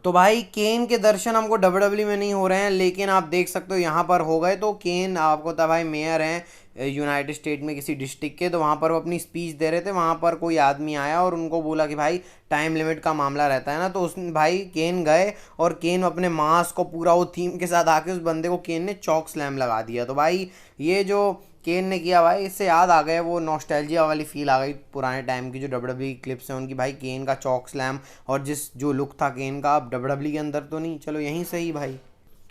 तो भाई केन के दर्शन हमको डब्ल्यूडब्ल्यू में नहीं हो रहे हैं, लेकिन आप देख सकते हो यहाँ पर हो गए। तो केन आपको पता भाई मेयर हैं यूनाइटेड स्टेट में किसी डिस्ट्रिक्ट के, तो वहाँ पर वो अपनी स्पीच दे रहे थे। वहाँ पर कोई आदमी आया और उनको बोला कि भाई टाइम लिमिट का मामला रहता है ना, तो उस भाई केन गए और केन अपने मास को पूरा वो थीम के साथ आके उस बंदे को केन ने चौक स्लैम लगा दिया। तो भाई ये जो केन ने किया भाई, इससे याद आ गए, वो नॉस्टैल्जिया वाली फील आ गई पुराने टाइम की जो डब्ल्यूडब्ल्यू क्लिप्स हैं उनकी। भाई केन का चौक स्लैम और जिस जो लुक था केन का, अब डब्ल्यूडब्ल्यू के अंदर तो नहीं, चलो यहीं से ही भाई।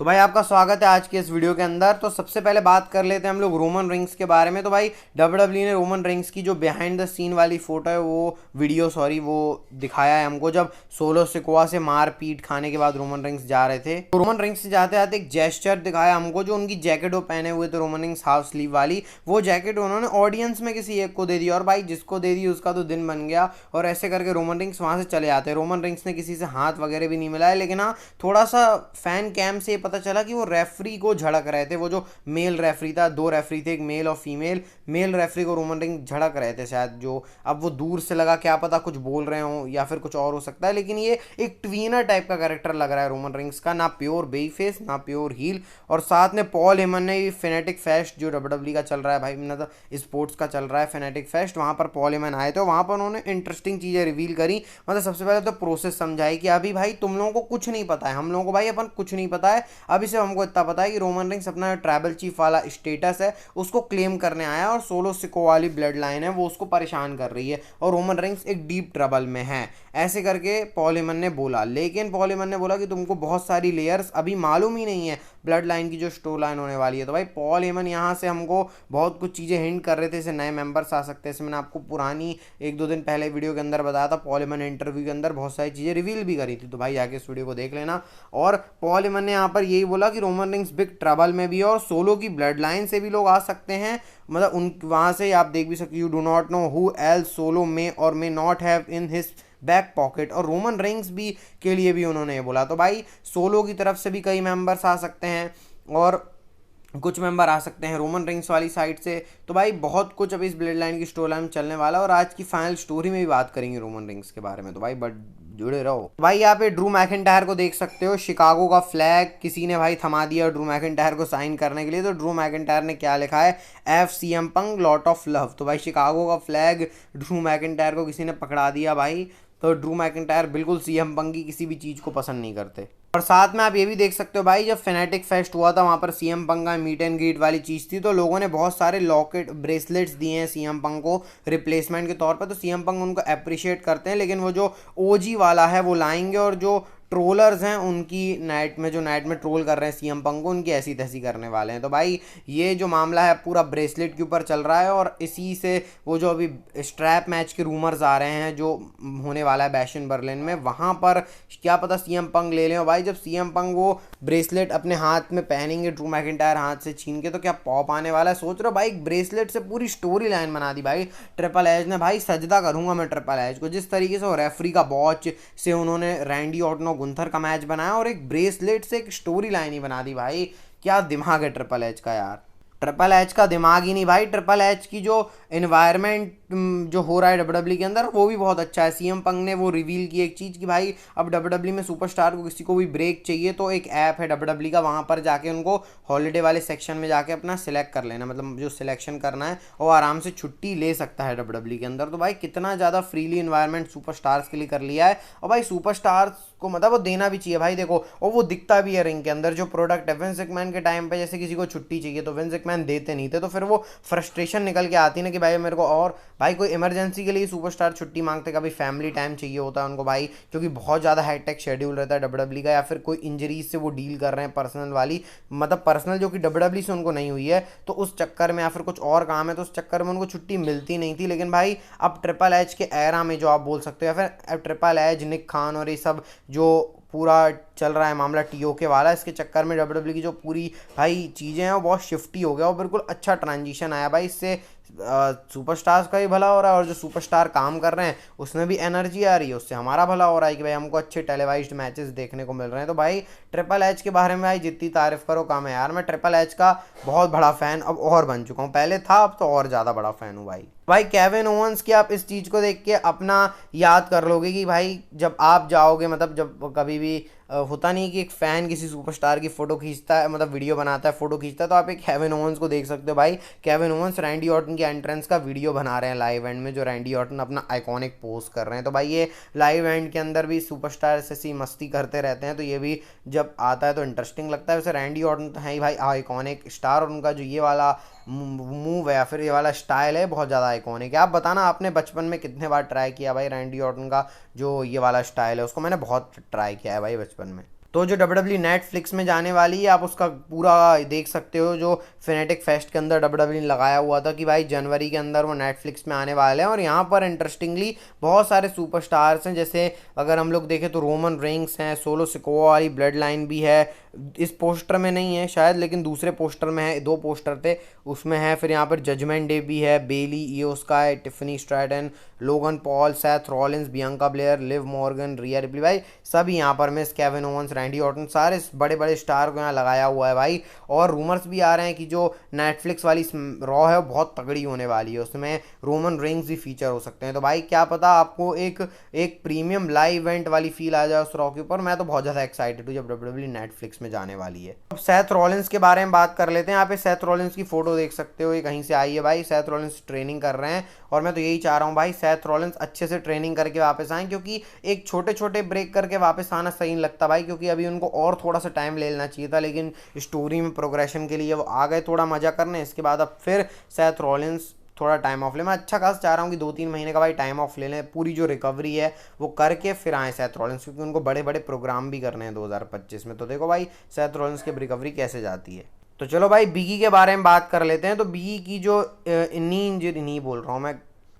तो भाई आपका स्वागत है आज के इस वीडियो के अंदर। तो सबसे पहले बात कर लेते हैं हम लोग रोमन रिंग्स के बारे में। तो भाई डब्ल्यूडब्ल्यू ने रोमन रिंग्स की जो बिहाइंड द सीन वाली फोटो है, वो वीडियो सॉरी वो दिखाया है हमको, जब सोलो सिकोआ से मार पीट खाने के बाद रोमन रिंग्स जा रहे थे। तो रोमन रिंग्स से जाते जाते एक जेस्चर दिखाया हमको, जो उनकी जैकेट वो पहने हुए थे रोमन रिंग्स हाफ स्लीव वाली, वो जैकेट उन्होंने ऑडियंस में किसी एक को दे दी, और भाई जिसको दे दी उसका तो दिन बन गया। और ऐसे करके रोमन रिंग्स वहां से चले जाते हैं। रोमन रिंग्स ने किसी से हाथ वगैरह भी नहीं मिलाया, लेकिन हाँ थोड़ा सा फैन कैम से पता चला कि वो रेफरी को झड़क रहे थे। वो जो मेल रेफरी था, दो रेफरी थे, एक मेल और फीमेल, मेल रेफरी को रोमन रिंग झड़क रहे थे शायद। जो अब वो दूर से लगा, क्या पता कुछ बोल रहे हो या फिर कुछ और हो सकता है, लेकिन ये एक ट्वीनर टाइप का कैरेक्टर लग रहा है रोमन रिंग्स का, ना प्योर बेई फेस ना प्योर हील। और साथ में पॉल हेमन ने फेनेटिक फेस्ट जो डब्ल्यूडब्ल्यू का चल रहा है भाई, मतलब स्पोर्ट्स का चल रहा है फेनेटिक फेस्ट, वहाँ पर पॉल हेमन आए थे। वहाँ पर उन्होंने इंटरेस्टिंग चीज़ें रिवील करी। मतलब सबसे पहले तो प्रोसेस समझाई कि अभी भाई तुम लोगों को कुछ नहीं पता है, हम लोगों को भाई अपन कुछ नहीं पता है। अभी से हमको इतना पता है कि रोमन रिंग्स अपना ट्राइबल चीफ वाला स्टेटस है उसको क्लेम करने आया, और सोलो सिको वाली ब्लड लाइन है वो उसको परेशान कर रही है, और रोमन रिंग्स एक डीप ट्रबल में है, ऐसे करके पॉल हेमन ने बोला। लेकिन पॉल हेमन ने बोला कि तुमको बहुत सारी लेयर्स अभी मालूम ही नहीं है ब्लड लाइन की जो स्टोरी लाइन होने वाली है। तो भाई पॉल हेमन यहाँ से हमको बहुत कुछ चीज़ें हिंट कर रहे थे, जैसे नए मेंबर्स आ सकते हैं। जैसे मैंने आपको पुरानी एक दो दिन पहले वीडियो के अंदर बताया था, पॉल हेमन ने इंटरव्यू के अंदर बहुत सारी चीज़ें रिवील भी करी थी, तो भाई जाके इस वीडियो को देख लेना। और पॉल हेमन ने यहाँ पर यही बोला कि रोमन रिंग्स बिग ट्रबल में भी है, और सोलो की ब्लड लाइन से भी लोग आ सकते हैं। मतलब उन वहाँ से आप देख भी सकते, you do not know who else Solo may और may not have in his back pocket, और रोमन रिंग्स भी के लिए भी उन्होंने ये बोला। तो भाई सोलो की तरफ से भी कई मेंबर्स आ सकते हैं, और कुछ मेंबर आ सकते हैं रोमन रिंग्स वाली साइड से। तो भाई बहुत कुछ अभी इस ब्लड लाइन की स्टोरी लाइन में चलने वाला है, और आज की फाइनल स्टोरी में भी बात करेंगे रोमन रिंग्स के बारे में। तो भाई बट जुड़े रहो भाई। यहाँ पे ड्रू मैकिंटायर को देख सकते हो, शिकागो का फ्लैग किसी ने भाई थमा दिया ड्रू मैकिंटायर को साइन करने के लिए। तो ड्रू मैकिंटायर ने क्या लिखा है, एफ सी एम पंग लॉट ऑफ लव। तो भाई शिकागो का फ्लैग ड्रू मैकिंटायर को किसी ने पकड़ा दिया भाई। तो ड्रू मैकिंटायर बिल्कुल सीएम पंग की किसी भी चीज़ को पसंद नहीं करते। और साथ में आप ये भी देख सकते हो भाई, जब फेनेटिक फेस्ट हुआ था वहाँ पर सीएम पंग का मीट एंड ग्रीट वाली चीज़ थी, तो लोगों ने बहुत सारे लॉकेट ब्रेसलेट्स दिए हैं सीएम पंग को रिप्लेसमेंट के तौर पर। तो सीएम पंग उनको अप्रिशिएट करते हैं, लेकिन वो जो ओजी वाला है वो लाएंगे, और जो ट्रोलर्स हैं उनकी नाइट में, जो नाइट में ट्रोल कर रहे हैं सीएम पंग को, उनकी ऐसी तैसी करने वाले हैं। तो भाई ये जो मामला है पूरा ब्रेसलेट के ऊपर चल रहा है, और इसी से वो जो अभी स्ट्रैप मैच के रूमर्स आ रहे हैं जो होने वाला है बैश इन बर्लिन में, वहाँ पर क्या पता सीएम पंग ले लें। भाई जब सीएम पंग वो ब्रेसलेट अपने हाथ में पहनेंगे ड्रू मैकिंटायर हाथ से छीन के, तो क्या पॉप आने वाला है। सोच रहे हो भाई ब्रेसलेट से पूरी स्टोरी लाइन बना दी भाई ट्रिपल एच ने। भाई सजदा करूंगा मैं ट्रिपल एच को, जिस तरीके से वो रेफरी का वॉच से उन्होंने रैंडी ऑर्टन गुंथर का मैच बनाया, और एक ब्रेसलेट से एक स्टोरी लाइन ही बना दी भाई। क्या दिमाग है ट्रिपल एच का यार, ट्रिपल एच का दिमाग ही नहीं भाई। ट्रिपल एच की जो एनवायरनमेंट जो हो रहा है डब्ल्यूडब्ल्यू के अंदर, वो भी बहुत अच्छा है। सीएम पंग ने वो रिवील की एक चीज़ कि भाई अब डब्ल्यूडब्ल्यू में सुपरस्टार को किसी को भी ब्रेक चाहिए तो एक ऐप है डब्ल्यूडब्ल्यू का, वहाँ पर जाके उनको हॉलीडे वाले सेक्शन में जाके अपना सिलेक्ट कर लेना, मतलब जो सिलेक्शन करना है, वो आराम से छुट्टी ले सकता है डब्ल्यूडब्ल्यू के अंदर। तो भाई कितना ज़्यादा फ्रीली इन्वायरमेंट सुपरस्टार्स के लिए कर लिया है, और भाई सुपरस्टार्स को मतलब वो देना भी चाहिए भाई। देखो और वो दिखता भी है रिंग के अंदर, जो प्रोडक्ट है विंस मैकमैन के टाइम पे जैसे किसी को छुट्टी चाहिए तो विंस मैकमैन देते नहीं थे, तो फिर वो फ्रस्ट्रेशन निकल के आती ना कि भाई मेरे को, और भाई कोई इमरजेंसी के लिए सुपरस्टार छुट्टी मांगते, कभी फैमिली टाइम चाहिए होता है उनको भाई, क्योंकि बहुत ज़्यादा हाईटेक शेड्यूल रहता है डब्ल्यूडब्ल्यू का, या फिर कोई इंजरीज से वो डील कर रहे हैं पर्सनल वाली, मतलब पर्सनल जो कि डब्ल्यूडब्ल्यू से उनको नहीं हुई है, तो उस चक्कर में, या फिर कुछ और काम है तो उस चक्कर में उनको छुट्टी मिलती नहीं थी। लेकिन भाई अब ट्रिपल एच के एरा में जो आप बोल सकते हो, या फिर ट्रिपल एच, निक खान और ये सब जो पूरा चल रहा है मामला टीओके वाला, इसके चक्कर में डब्ल्यूडब्ल्यू की जो पूरी भाई चीज़ें हैं वो बहुत शिफ्टी हो गया, और बिल्कुल अच्छा ट्रांजिशन आया भाई। इससे सुपरस्टार्स का भी भला हो रहा है, और जो सुपरस्टार काम कर रहे हैं उसमें भी एनर्जी आ रही है, उससे हमारा भला हो रहा है कि भाई हमको अच्छे टेलीवाइज्ड मैचेस देखने को मिल रहे हैं। तो भाई ट्रिपल एच के बारे में भाई जितनी तारीफ करो कम है यार। मैं ट्रिपल एच का बहुत बड़ा फ़ैन अब और बन चुका हूँ, पहले था अब तो और ज़्यादा बड़ा फ़ैन हूँ भाई। भाई केविन ओवंस की आप इस चीज़ को देख के अपना याद कर लोगे कि भाई जब आप जाओगे, मतलब जब कभी भी होता नहीं कि एक फ़ैन किसी सुपरस्टार की फ़ोटो खींचता है, मतलब वीडियो बनाता है, फ़ोटो खींचता है, तो आप एक केविन ओवंस को देख सकते हो भाई। केविन ओवंस रैंडी ऑर्टन की एंट्रेंस का वीडियो बना रहे हैं लाइव एंड में, जो रैंडी ऑर्टन अपना आइकॉनिक पोज कर रहे हैं। तो भाई ये लाइव एंड के अंदर भी सुपरस्टार ऐसी मस्ती करते रहते हैं, तो ये भी जब आता है तो इंटरेस्टिंग लगता है। वैसे रैंडी ऑर्टन तो है ही भाई आइकॉनिक स्टार, और उनका जो ये वाला मूव है या फिर ये वाला स्टाइल है बहुत ज़्यादा आइकॉनिक है। आप बताना आपने बचपन में कितने बार ट्राई किया भाई रैंडी ऑर्टन का जो ये वाला स्टाइल है, उसको मैंने बहुत ट्राई किया है भाई बचपन में। तो जो WWE नेटफ्लिक्स में जाने वाली है, आप उसका पूरा देख सकते हो, जो फिनेटिक फेस्ट के अंदर WWE ने लगाया हुआ था कि भाई जनवरी के अंदर वो नेटफ्लिक्स में आने वाले हैं। और यहाँ पर इंटरेस्टिंगली बहुत सारे सुपरस्टार्स हैं, जैसे अगर हम लोग देखें तो रोमन रेंग्स हैं, सोलो सिकोआ वाली ब्लड लाइन भी है, इस पोस्टर में नहीं है शायद लेकिन दूसरे पोस्टर में है, 2 पोस्टर थे उसमें है। फिर यहाँ पर जजमेंट डे भी है, Bayley, IYO Sky, Tiffany Stratton, Logan Paul, Seth Rollins, Bianca Belair, Liv Morgan, Rhea Ripley, भाई सभी यहाँ पर miss Kevin Owens, Randy Orton, सारे बड़े बड़े स्टार को यहाँ लगाया हुआ है भाई। और रूमर्स भी आ रहे हैं कि जो नेटफ्लिक्स वाली रॉ है वो बहुत तगड़ी होने वाली है, उसमें रोमन रेंग्स भी फीचर हो सकते हैं। तो भाई क्या पता आपको एक एक प्रीमियम लाइव इवेंट वाली फील आ जाए उस रॉ के ऊपर। मैं तो बहुत ज़्यादा एक्साइटेड हूँ जब WWE नेटफ्लिक्स में जाने वाली है। अब सेथ रॉलिंस के बारे में बात कर लेते हैं। यहाँ पे सेथ रॉलिंस की फोटो देख सकते हो, ये कहीं से आई है भाई। सेथ रॉलिंस ट्रेनिंग कर रहे हैं और मैं तो यही चाह रहा हूँ भाई सेथ रॉलिंस अच्छे से ट्रेनिंग करके वापस आएँ, क्योंकि एक छोटे छोटे ब्रेक करके वापस आना सही नहीं लगता भाई, क्योंकि अभी उनको और थोड़ा सा टाइम ले लेना चाहिए था, लेकिन स्टोरी में प्रोग्रेशन के लिए वो आ गए थोड़ा मजा करने। इसके बाद अब फिर सेथ रॉलिंस थोड़ा टाइम ऑफ ले, मैं अच्छा खास चाह रहा हूँ कि 2-3 महीने का भाई टाइम ऑफ ले लें, पूरी जो रिकवरी है वो करके फिर आए सेथ रॉलिंस, क्योंकि उनको बड़े बड़े प्रोग्राम भी करने हैं 2025 में। तो देखो भाई सेथ रॉलिंस की रिकवरी कैसे जाती है। तो चलो भाई बिगी के बारे में बात कर लेते हैं। तो बिगी की जो नी इंजरी, नहीं बोल रहा हूँ मैं,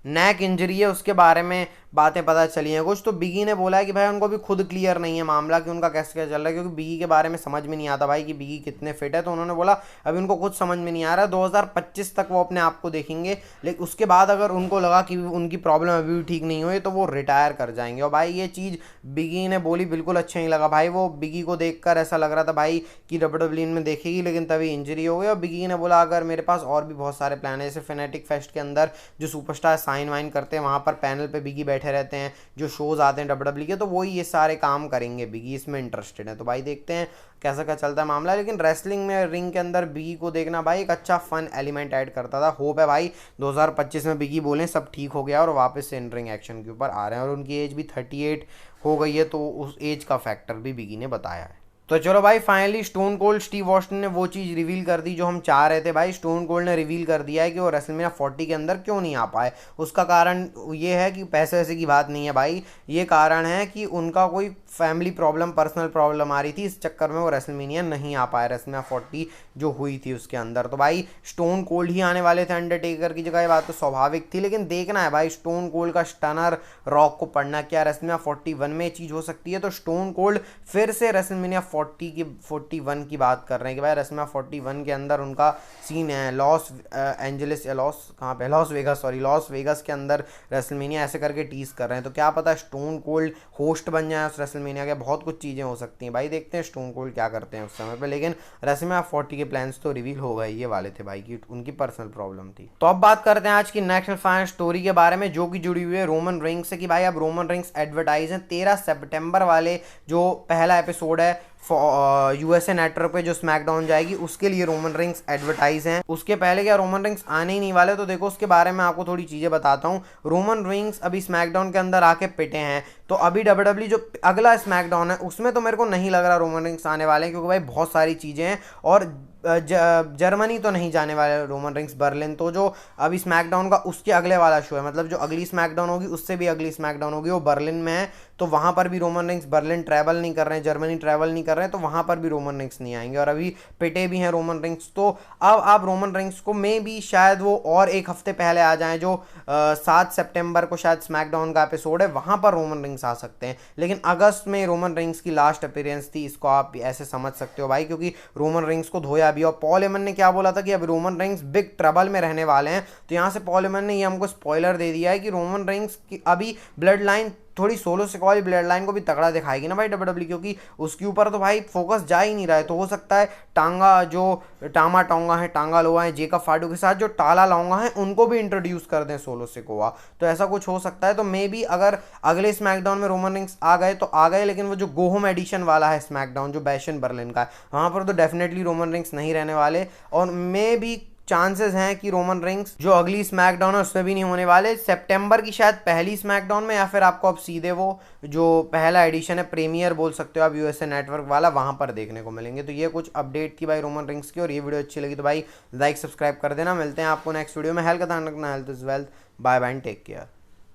नेक इंजरी है, उसके बारे में बातें पता चली हैं कुछ। तो बिगी ने बोला है कि भाई उनको भी खुद क्लियर नहीं है मामला कि उनका कैसे क्या चल रहा है, क्योंकि बिगी के बारे में समझ में नहीं आता भाई कि बिगी कितने फिट है। तो उन्होंने बोला अभी उनको खुद समझ में नहीं आ रहा, 2025 तक वो अपने आप को देखेंगे, लेकिन उसके बाद अगर उनको लगा कि उनकी प्रॉब्लम अभी भी ठीक नहीं हुई तो वो रिटायर कर जाएंगे। और भाई ये चीज़ बिगी ने बोली बिल्कुल अच्छा नहीं लगा भाई। वो बिगी को देखकर ऐसा लग रहा था भाई कि WWE में देखेगी, लेकिन तभी इंजरी हो गई। और बिगी ने बोला अगर मेरे पास और भी बहुत सारे प्लान है, जैसे फेनेटिक फेस्ट के अंदर जो सुपरस्टार साइन वाइन करते हैं वहाँ पर पैनल पे बिगी बैठे रहते हैं, जो शोज आते हैं WWE के, तो वही ये सारे काम करेंगे। बिगी इसमें इंटरेस्टेड है, तो भाई देखते हैं कैसा क्या चलता है मामला। लेकिन रेसलिंग में रिंग के अंदर बिगी को देखना भाई एक अच्छा फन एलिमेंट ऐड करता था। होप है भाई 2025 में बिगी बोलें सब ठीक हो गया और वापस से इन रिंग एक्शन के ऊपर आ रहे हैं। और उनकी एज भी 38 हो गई है, तो उस एज का फैक्टर भी बिगी ने बताया है। तो चलो भाई finally stone cold Steve Austin ने वो चीज़ रिवील कर दी जो हम चाह रहे थे भाई। स्टोन कोल्ड ने रिवील कर दिया है कि वो रेसलमेनिया 40 के अंदर क्यों नहीं आ पाए। उसका कारण ये है कि पैसे वैसे की बात नहीं है भाई, ये कारण है कि उनका कोई फैमिली प्रॉब्लम, पर्सनल प्रॉब्लम आ रही थी, इस चक्कर में वो रेसलमेनिया नहीं आ पाए, रेसलमेनिया 40 जो हुई थी उसके अंदर। तो भाई स्टोन कोल्ड ही आने वाले थे अंडरटेकर की जगह, ये बात तो स्वाभाविक थी। लेकिन देखना है भाई स्टोन कोल्ड का स्टनर रॉक को पढ़ना, क्या रेसलमेनिया 41 में ये चीज़ हो सकती है। तो स्टोन कोल्ड फिर से रेसलमेनिया 41 की बात कर रहे हैं कि भाई रेसलमेनिया 41 के अंदर उनका सीन है लॉस एंजलिस, लॉस कहाँ पे, Las Vegas, sorry Las Vegas के अंदर रेसलमेनिया, ऐसे करके टीज कर रहे हैं। तो क्या पता स्टोन कोल्ड होस्ट बन जाए उस रेसलमेनिया के, बहुत कुछ चीज़ें हो सकती हैं भाई। देखते हैं स्टोन कोल्ड क्या करते हैं उस समय पे। लेकिन रेसलमेनिया 40 के प्लान्स तो रिवील हो गए ये वाले थे भाई कि उनकी पर्सनल प्रॉब्लम थी। तो अब बात करते हैं आज की नेक्स्ट फाइन स्टोरी के बारे में, जो कि जुड़ी हुई है रोमन रिंग्स से। कि भाई अब रोमन रिंग्स एडवर्टाइज हैं 13 सितंबर वाले जो पहला एपिसोड है USA नेटवर्क पे जो स्मैकडाउन जाएगी उसके लिए रोमन रिंग्स एडवर्टाइज हैं। उसके पहले क्या रोमन रिंग्स आने ही नहीं वाले। तो देखो उसके बारे में आपको थोड़ी चीज़ें बताता हूँ। रोमन रिंग्स अभी स्मैकडाउन के अंदर आके पिटे हैं, तो अभी WWE जो अगला स्मैकडाउन है उसमें तो मेरे को नहीं लग रहा रोमन रिंग्स आने वाले हैं, क्योंकि भाई बहुत सारी चीज़ें हैं। और जर्मनी तो नहीं जाने वाले रोमन रिंग्स, बर्लिन। तो जो अभी स्मैकडाउन का उसके अगले वाला शो है, मतलब जो अगली स्मैकडाउन होगी उससे भी अगली स्मैकडाउन होगी, वो बर्लिन में है। तो वहाँ पर भी रोमन रिंग्स, बर्लिन ट्रैवल नहीं कर रहे हैं, जर्मनी ट्रैवल नहीं कर रहे हैं, तो वहाँ पर भी रोमन रिंग्स नहीं आएंगे। और अभी पिटे भी हैं रोमन रिंग्स। तो अब आप रोमन रिंग्स को मे भी शायद वो और एक हफ्ते पहले आ जाएं, जो 7 सितंबर को शायद स्मैकडाउन का एपिसोड है, वहाँ पर रोमन रिंग्स आ सकते हैं। लेकिन अगस्त में रोमन रिंग्स की लास्ट अपीयरेंस थी, इसको आप ऐसे समझ सकते हो भाई, क्योंकि रोमन रिंग्स को धोया भी। और पॉल हेमन ने क्या बोला था कि अब रोमन रिंग्स बिग ट्रबल में रहने वाले हैं। तो यहाँ से पॉल हेमन ने ये हमको स्पॉइलर दे दिया है कि रोमन रिंग्स की अभी ब्लड लाइन थोड़ी सोलो सिकोआ वाली ब्लड लाइन को भी तगड़ा दिखाएगी ना भाई डब्ल्यूडब्ल्यू, क्योंकि उसके ऊपर तो भाई फोकस जा ही नहीं रहा है। तो हो सकता है टांगा जो टामा टोंगा है, टांगा लोआ है, जेकब फाडू के साथ जो टाला लौंगा है उनको भी इंट्रोड्यूस कर दें सोलो सिकोआ। तो ऐसा कुछ हो सकता है। तो मे बी अगर अगले स्मैकडाउन में रोमन रिंग्स आ गए तो आ गए, लेकिन वो जो गोहोम एडिशन वाला है स्मैकडाउन जो बैशन बर्लिन का है, वहां पर तो डेफिनेटली रोमन रिंग्स नहीं रहने वाले। और मे बी चांसेस हैं कि रोमन रिंग्स जो अगली स्मैकडाउन है उसमें भी नहीं होने वाले, सितंबर की शायद पहली स्मैकडाउन में, या फिर आपको अब सीधे वो जो पहला एडिशन है प्रीमियर बोल सकते हो आप यूएसए नेटवर्क वाला, वहां पर देखने को मिलेंगे। तो ये कुछ अपडेट थी भाई रोमन रिंग्स की, और ये वीडियो अच्छी लगी तो भाई लाइक सब्सक्राइब कर देना। मिलते हैं आपको नेक्स्ट वीडियो में। हेल्थ का ध्यान रखना, health is wealth. Bye bye and take care.